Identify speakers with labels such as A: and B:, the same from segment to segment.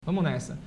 A: Vamos nessa.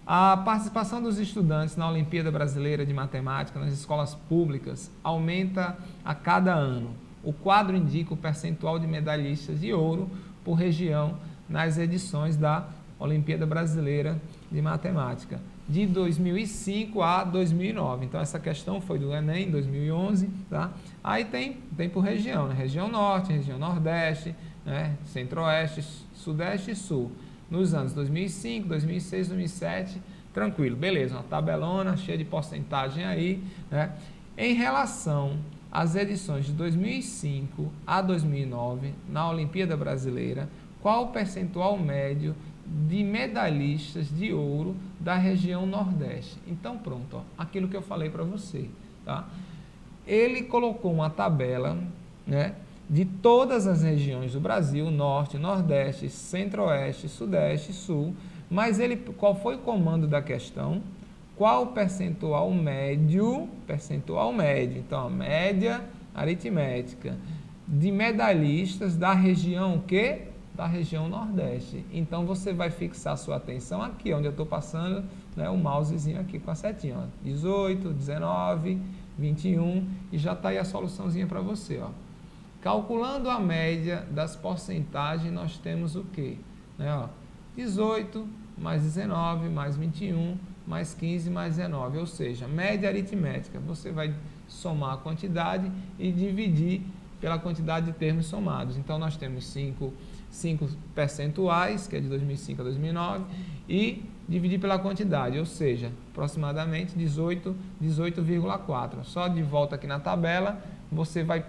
A: A participação dos estudantes na Olimpíada Brasileira de Matemática nas escolas públicas aumenta a cada ano. O quadro indica o percentual de medalhistas de ouro por região nas edições da Olimpíada Brasileira de Matemática, de 2005 a 2009. Então, essa questão foi do Enem, 2011, tá? Aí tem por região, né? Região Norte, região Nordeste, né? Centro-Oeste, Sudeste e Sul. Nos anos 2005, 2006, 2007, tranquilo, beleza, uma tabelona cheia de porcentagem aí, né? Em relação às edições de 2005 a 2009, na Olimpíada Brasileira, qual o percentual médio de medalhistas de ouro da região Nordeste? Então, pronto, ó, aquilo que eu falei para você, tá? Ele colocou uma tabela, né, de todas as regiões do Brasil, Norte, Nordeste, Centro-Oeste, Sudeste, Sul, mas qual foi o comando da questão? Qual o percentual médio, então a média aritmética, de medalhistas da região quê? Da região Nordeste. Então, você vai fixar sua atenção aqui, onde eu estou passando, né, o mousezinho aqui com a setinha, ó, 18, 19, 21, e já está aí a soluçãozinha para você, ó. Calculando a média das porcentagens, nós temos o quê? Né, ó, 18 mais 19 mais 21 mais 15 mais 19, ou seja, média aritmética. Você vai somar a quantidade e dividir pela quantidade de termos somados. Então, nós temos 5 percentuais, que é de 2005 a 2009, e dividir pela quantidade, ou seja, aproximadamente 18,4. Só de volta aqui na tabela, você vai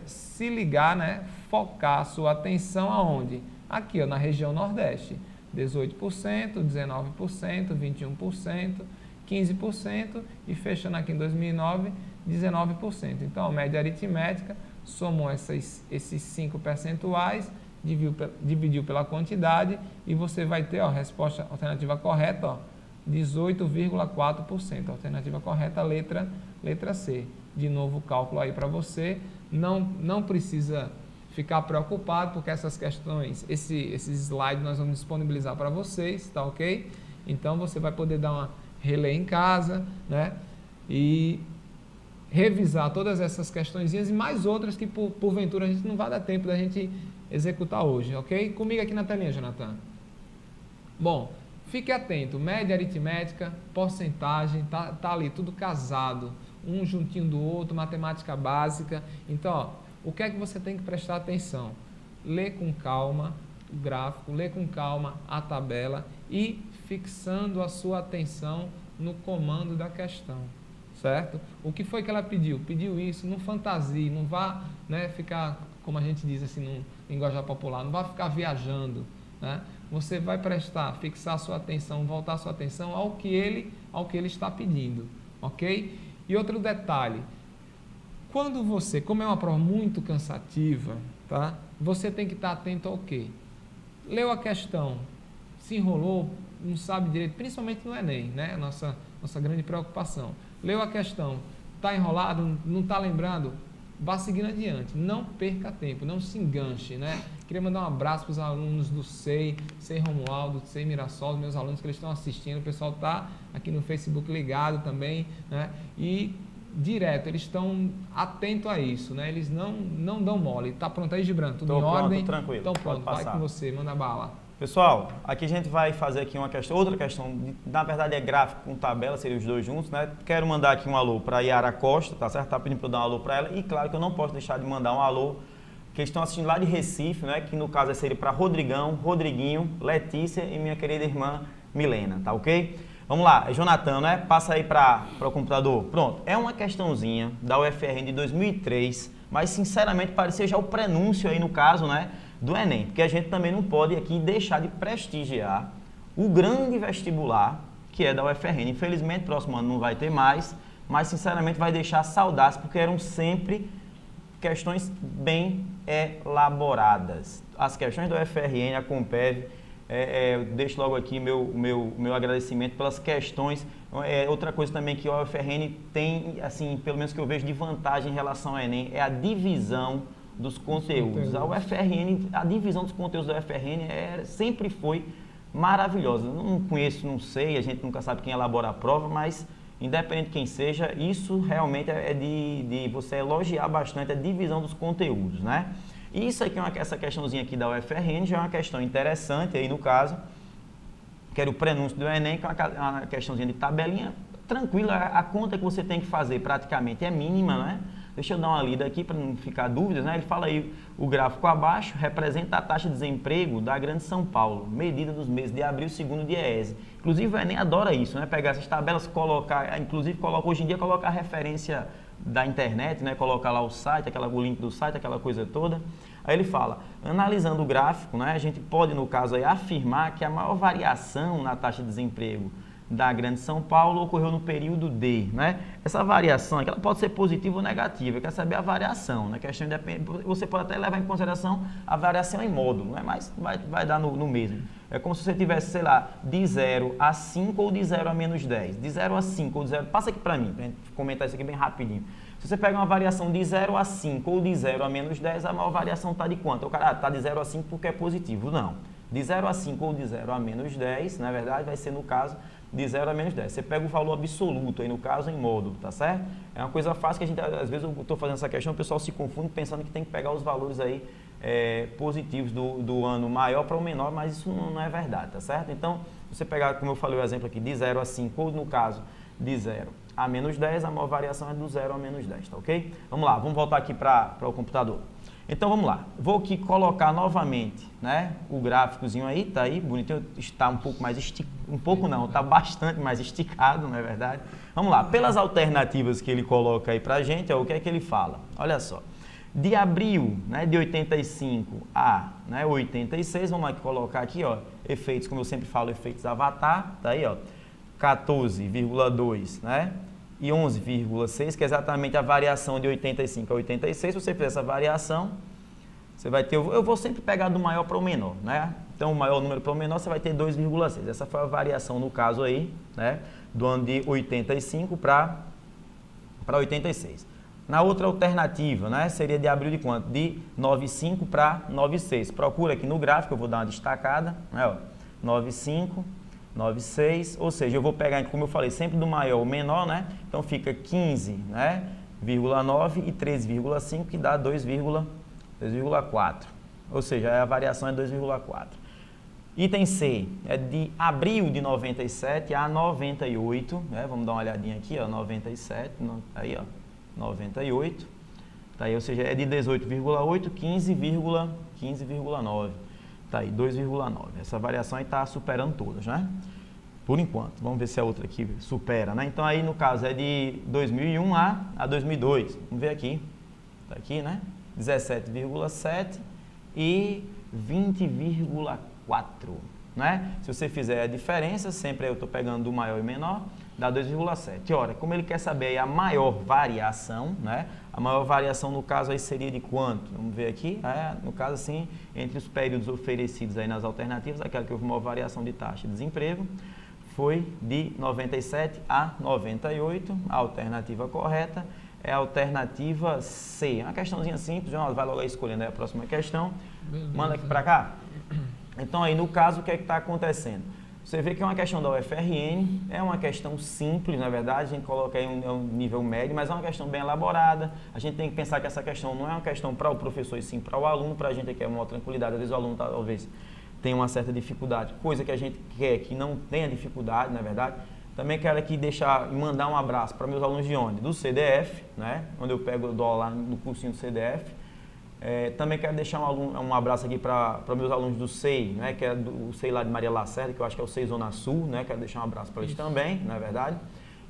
A: se ligar, né, focar a sua atenção aonde? Aqui, ó, na região Nordeste. 18%, 19%, 21%, 15% e fechando aqui em 2009, 19%. Então, a média aritmética somou esses 5 percentuais, dividiu pela quantidade e você vai ter, ó, a resposta alternativa correta, ó, 18,4%. Alternativa correta, letra C. De novo o cálculo aí para você. Não precisa ficar preocupado, porque essas questões, esses slides nós vamos disponibilizar para vocês, tá ok? Então você vai poder dar uma relé em casa, né? E revisar todas essas questõezinhas e mais outras que porventura a gente não vai dar tempo da gente executar hoje, ok? Comigo aqui na telinha, Jonathan. Bom, fique atento, média aritmética, porcentagem, tá ali tudo casado, um juntinho do outro, matemática básica. Então, ó, o que é que você tem que prestar atenção? Lê com calma o gráfico, lê com calma a tabela e fixando a sua atenção no comando da questão, certo? O que foi que ela pediu? Pediu isso, não fantasie, não vá, né, ficar, como a gente diz assim no linguajar popular, não vá ficar viajando, né? Você vai fixar a sua atenção, voltar a sua atenção ao que ele está pedindo, ok? E outro detalhe, quando como é uma prova muito cansativa, tá? Você tem que estar atento ao quê? Leu a questão, se enrolou, não sabe direito, principalmente no Enem, né? Nossa grande preocupação. Leu a questão, está enrolado, não está lembrando, vá seguindo adiante, não perca tempo, não se enganche, né? Queria mandar um abraço para os alunos do SEI Romualdo, SEI Mirassol, os meus alunos que eles estão assistindo, o pessoal está aqui no Facebook ligado também, né? E direto, eles estão atentos a isso, né? Eles não dão mole. Tá pronto aí, Gibran? Tudo em ordem?
B: Tô tranquilo.
A: Então pronto, vai com você, manda bala.
B: Pessoal, aqui a gente vai fazer aqui outra questão, na verdade é gráfico com tabela, seriam os dois juntos, né? Quero mandar aqui um alô para a Yara Costa, tá certo? Tá pedindo para eu dar um alô para ela e claro que eu não posso deixar de mandar um alô que estão assistindo lá de Recife, né? Que no caso seria para Rodrigão, Rodriguinho, Letícia e minha querida irmã Milena, tá ok? Vamos lá, Jonathan, né? Passa aí para o computador. Pronto, é uma questãozinha da UFRN de 2003, mas sinceramente parecia já o prenúncio aí no caso, né? Do Enem, porque a gente também não pode aqui deixar de prestigiar o grande vestibular que é da UFRN. Infelizmente, próximo ano não vai ter mais, mas sinceramente vai deixar saudades, porque eram sempre questões bem elaboradas. As questões da UFRN, a Compev, eu deixo logo aqui meu agradecimento pelas questões. Outra coisa também que a UFRN tem, assim, pelo menos que eu vejo de vantagem em relação ao Enem, é a divisão dos conteúdos. A UFRN, a divisão dos conteúdos da UFRN sempre foi maravilhosa. Não conheço, não sei, a gente nunca sabe quem elabora a prova, mas independente de quem seja, isso realmente é de você elogiar bastante a divisão dos conteúdos, né? E isso aqui, essa questãozinha aqui da UFRN já é uma questão interessante aí no caso, que era o prenúncio do Enem, que é uma questãozinha de tabelinha, tranquila, a conta que você tem que fazer praticamente é mínima, né? Deixa eu dar uma lida aqui para não ficar dúvidas, né? Ele fala aí, o gráfico abaixo representa a taxa de desemprego da Grande São Paulo, medida dos meses de abril, segundo o DIEESE. Inclusive o Enem adora isso, né? Pegar essas tabelas, colocar, inclusive hoje em dia colocar a referência da internet, né? Colocar lá o site, o link do site, aquela coisa toda. Aí ele fala, analisando o gráfico, né? A gente pode, no caso aí, afirmar que a maior variação na taxa de desemprego da Grande São Paulo ocorreu no período D, né? Essa variação aqui, ela pode ser positiva ou negativa, quer saber a variação, né? Questão você pode até levar em consideração a variação em módulo, né? Mas vai dar no mesmo. É como se você tivesse, sei lá, de 0 a 5 ou de 0 a menos 10. De 0 a 5 ou de 0... Passa aqui para mim, para a gente comentar isso aqui bem rapidinho. Se você pega uma variação de 0 a 5 ou de 0 a menos 10, a maior variação está de quanto? O cara está de 0 a 5 porque é positivo. Não. De 0 a 5 ou de 0 a menos 10, na verdade, vai ser no caso de 0 a menos 10. Você pega o valor absoluto, aí no caso, em módulo, tá certo? É uma coisa fácil que a gente, às vezes, eu estou fazendo essa questão, o pessoal se confunde pensando que tem que pegar os valores aí positivos do ano maior para o menor, mas isso não é verdade, tá certo? Então, você pegar, como eu falei o exemplo aqui, de 0 a 5, ou no caso, de 0 a menos 10, a maior variação é do 0 a menos 10, tá ok? Vamos lá, vamos voltar aqui para o computador. Então vamos lá, vou aqui colocar novamente, né, o gráficozinho aí, tá aí, bonitinho, está um pouco mais esticado, um pouco não, está bastante mais esticado, não é verdade? Vamos lá, pelas alternativas que ele coloca aí pra gente, ó, o que é que ele fala? Olha só, de abril, né, de 85 a 86, vamos aqui colocar aqui, ó, efeitos, como eu sempre falo, efeitos avatar, tá aí, ó, 14,2, né? E 11,6, que é exatamente a variação de 85 a 86. Se você fizer essa variação, você vai ter... Eu vou sempre pegar do maior para o menor, né? Então, o maior número para o menor, você vai ter 2,6. Essa foi a variação, no caso aí, né? Do ano de 85 para 86. Na outra alternativa, né? Seria de abril de quanto? De 95 para 96. Procura aqui no gráfico, eu vou dar uma destacada, né? Ó, 95... 9,6, ou seja, eu vou pegar, como eu falei, sempre do maior ao menor, né? Então fica 15, né? 0,9 e 13,5, que dá 2,4. Ou seja, a variação é 2,4. Item C é de abril de 97 a 98, né? Vamos dar uma olhadinha aqui, ó, 97, aí, ó, 98. Tá aí, ou seja, é de 18,8, 15,9. Tá aí, 2,9. Essa variação aí está superando todas, né? Por enquanto. Vamos ver se a outra aqui supera, né? Então aí, no caso, é de 2001 a 2002. Vamos ver aqui. Tá aqui, né? 17,7 e 20,4, né? Se você fizer a diferença, sempre eu estou pegando do maior e menor, dá 2,7. Ora, como ele quer saber aí a maior variação, né? A maior variação, no caso, aí seria de quanto? Vamos ver aqui. No caso, assim, entre os períodos oferecidos aí nas alternativas, aquela que houve maior variação de taxa de desemprego, foi de 97 a 98. A alternativa correta é a alternativa C. É uma questãozinha simples, João, vai logo aí escolhendo aí a próxima questão. Beleza. Manda aqui para cá. Então, aí, no caso, o que é que está acontecendo? Você vê que é uma questão da UFRN, é uma questão simples, na verdade, a gente coloca aí um nível médio, mas é uma questão bem elaborada. A gente tem que pensar que essa questão não é uma questão para o professor, e sim para o aluno, para a gente aqui é uma tranquilidade. Às vezes o aluno talvez tenha uma certa dificuldade, coisa que a gente quer que não tenha dificuldade, na verdade. Também quero aqui deixar e mandar um abraço para meus alunos de onde? Do CDF, né? Onde eu dou lá no cursinho do CDF. Também quero deixar um abraço aqui para meus alunos do SEI, né, que é do SEI lá de Maria Lacerda, que eu acho que é o SEI Zona Sul, né, quero deixar um abraço para eles também, na verdade.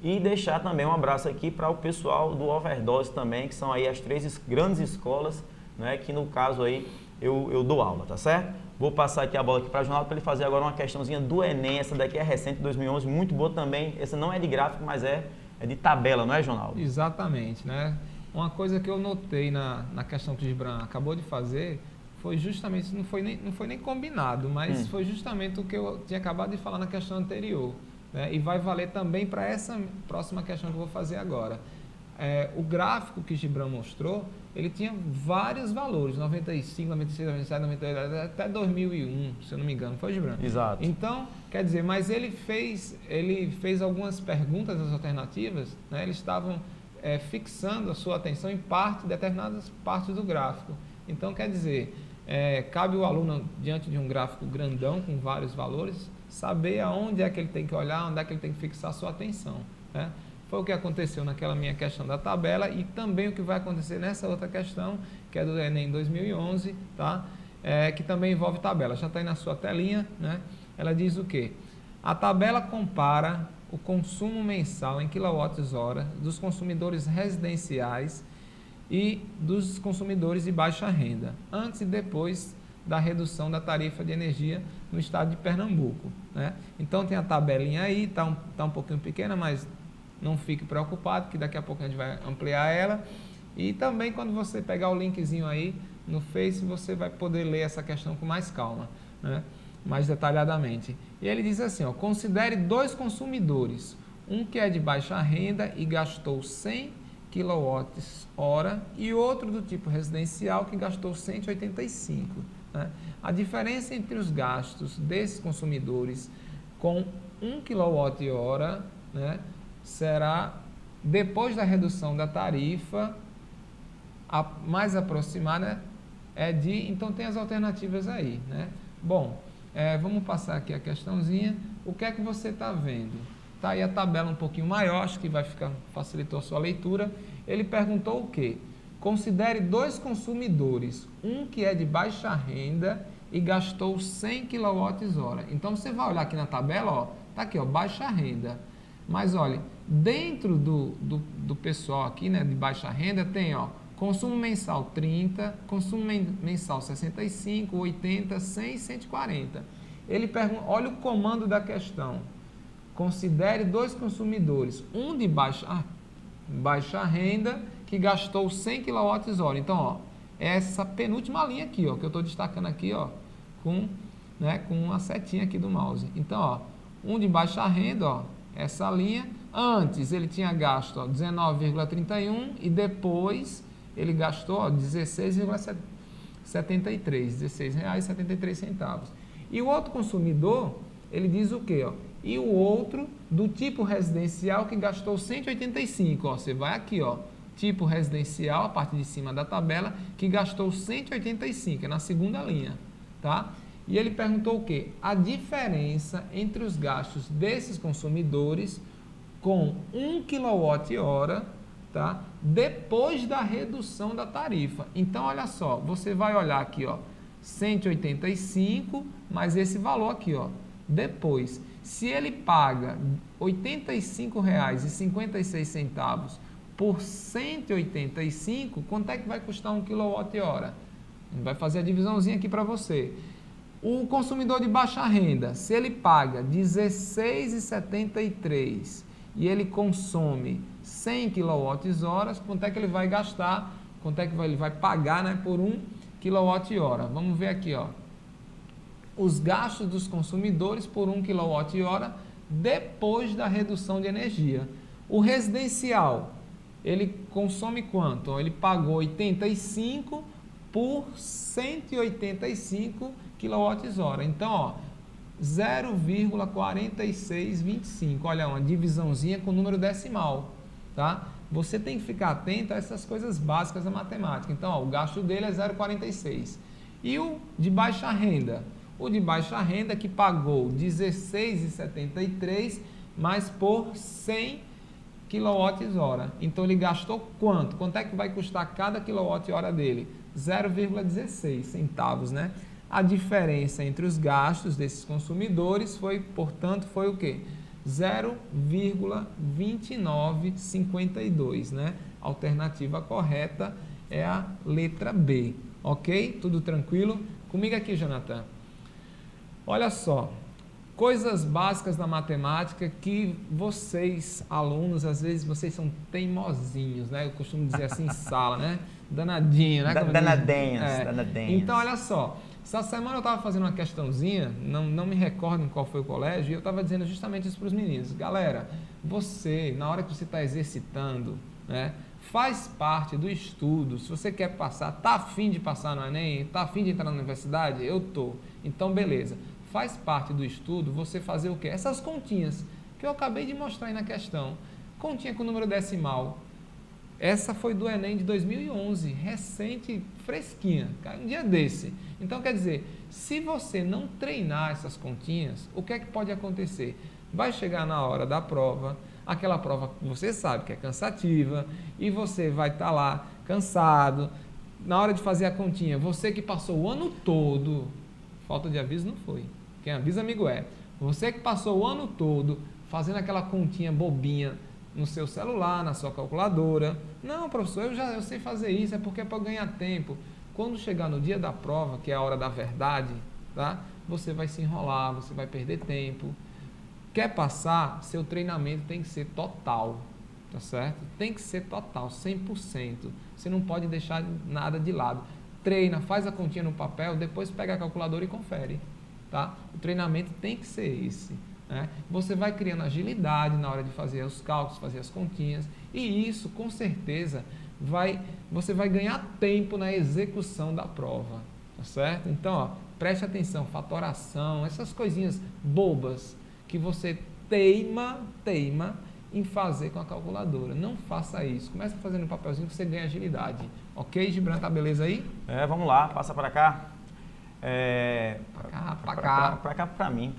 B: E deixar também um abraço aqui para o pessoal do Overdose também, que são aí as 3 grandes escolas, né, que no caso aí eu dou aula, tá certo? Vou passar aqui a bola aqui para o Ronaldo para ele fazer agora uma questãozinha do Enem, essa daqui é recente, 2011, muito boa também, essa não é de gráfico, mas é de tabela, não é, Ronaldo?
A: Exatamente, né? Uma coisa que eu notei na questão que o Gibran acabou de fazer foi justamente, não foi nem combinado, mas foi justamente o que eu tinha acabado de falar na questão anterior, né? E vai valer também para essa próxima questão que eu vou fazer agora. o gráfico que Gibran mostrou, ele tinha vários valores, 95, 96, 97, 98, até 2001, se eu não me engano, foi, Gibran?
B: Exato.
A: Então, quer dizer, mas ele fez algumas perguntas às alternativas, né? Eles estavam fixando a sua atenção em determinadas partes do gráfico. Então, quer dizer, cabe o aluno, diante de um gráfico grandão, com vários valores, saber aonde é que ele tem que olhar, onde é que ele tem que fixar a sua atenção, né? Foi o que aconteceu naquela minha questão da tabela e também o que vai acontecer nessa outra questão, que é do Enem 2011, tá? Que também envolve tabela. Já está aí na sua telinha, né? Ela diz o quê? A tabela compara o consumo mensal em quilowatts-hora dos consumidores residenciais e dos consumidores de baixa renda, antes e depois da redução da tarifa de energia no estado de Pernambuco, né? Então tem a tabelinha aí, está um pouquinho pequena, mas não fique preocupado, que daqui a pouco a gente vai ampliar ela. E também quando você pegar o linkzinho aí no Face, você vai poder ler essa questão com mais calma, né? Mais detalhadamente. E ele diz assim, ó, considere dois consumidores, um que é de baixa renda e gastou 100 kWh e outro do tipo residencial que gastou 185. Né? A diferença entre os gastos desses consumidores com 1 kWh, né, será, depois da redução da tarifa, a mais aproximada então tem as alternativas aí, né? Bom, vamos passar aqui a questãozinha. O que é que você está vendo? Está aí a tabela um pouquinho maior, acho que facilitou a sua leitura. Ele perguntou o quê? Considere dois consumidores, um que é de baixa renda e gastou 100 kWh. Então você vai olhar aqui na tabela, ó, tá aqui, ó, baixa renda. Mas olha, dentro do pessoal aqui, né, de baixa renda, tem, ó, consumo mensal 30, consumo mensal 65, 80, 100 e 140. Ele pergunta, olha o comando da questão. Considere dois consumidores, um de baixa renda que gastou 100 kWh. Então, ó, essa penúltima linha aqui, ó, que eu estou destacando aqui, ó, com a setinha aqui do mouse. Então, ó, um de baixa renda, ó, essa linha, antes ele tinha gasto 19,31 e depois ele gastou R$16,73. E o outro consumidor, ele diz o quê? Ó? E o outro do tipo residencial que gastou 185. Ó, você vai aqui, ó, tipo residencial, a parte de cima da tabela, que gastou 185, é na segunda linha, tá? E ele perguntou o quê? A diferença entre os gastos desses consumidores com 1 kWh, tá? Depois da redução da tarifa. Então, olha só, você vai olhar aqui, ó, 185, mais esse valor aqui, ó, depois. Se ele paga R$ 85,56 por 185, quanto é que vai custar 1 kWh? Vai fazer a divisãozinha aqui para você. O consumidor de baixa renda, se ele paga R$ 16,73 e ele consome 100 kWh, quanto é que ele vai gastar, quanto é que ele vai pagar, né, por 1 kWh? Vamos ver aqui, ó, os gastos dos consumidores por 1 kWh depois da redução de energia. O residencial, ele consome quanto? Ele pagou 85 por 185 kWh. Então, ó, 0,4625. Olha, uma divisãozinha com número decimal, tá? Você tem que ficar atento a essas coisas básicas da matemática. Então, ó, o gasto dele é 0,46. E o de baixa renda? O de baixa renda que pagou 16,73 mais por 100 kWh. Então, ele gastou quanto? Quanto é que vai custar cada kWh dele? 0,16 centavos, né? A diferença entre os gastos desses consumidores portanto, foi o quê? 0,2952, né? A alternativa correta é a letra B, ok? Tudo tranquilo? Comigo aqui, Jonathan. Olha só, coisas básicas da matemática que vocês, alunos, às vezes vocês são teimosinhos, né? Eu costumo dizer assim em sala, né? Danadinho, né?
B: Danadinhos.
A: Então, olha só. Essa semana eu estava fazendo uma questãozinha, não me recordo em qual foi o colégio, e eu estava dizendo justamente isso para os meninos. Galera, você, na hora que você está exercitando, né? Faz parte do estudo. Se você quer passar, tá afim de passar no Enem, tá afim de entrar na universidade? Eu tô. Então, beleza. Faz parte do estudo você fazer o quê? Essas continhas que eu acabei de mostrar aí na questão. Continha com número decimal. Essa foi do Enem de 2011, recente, fresquinha, caiu um dia desse. Então, quer dizer, se você não treinar essas continhas, o que é que pode acontecer? Vai chegar na hora da prova, aquela prova que você sabe que é cansativa, e você vai estar lá cansado. Na hora de fazer a continha, você que passou o ano todo, falta de aviso não foi, quem avisa amigo é, você que passou o ano todo fazendo aquela continha bobinha no seu celular, na sua calculadora. Não, professor, eu sei fazer isso, é porque é para ganhar tempo. Quando chegar no dia da prova, que é a hora da verdade, tá? Você vai se enrolar, você vai perder tempo. Quer passar? Seu treinamento tem que ser total, tá certo? Tem que ser total, 100%. Você não pode deixar nada de lado. Treina, faz a continha no papel, depois pega a calculadora e confere, tá? O treinamento tem que ser esse. Né? Você vai criando agilidade na hora de fazer os cálculos, fazer as continhas, e isso com certeza você vai ganhar tempo na execução da prova, tá certo? Então, ó, preste atenção, fatoração, essas coisinhas bobas que você teima em fazer com a calculadora. Não faça isso. Comece a fazer no papelzinho que você ganha agilidade. Ok, Gibran, tá beleza aí?
B: Vamos lá, passa para cá.
A: Pra cá.
B: Para cá, para mim.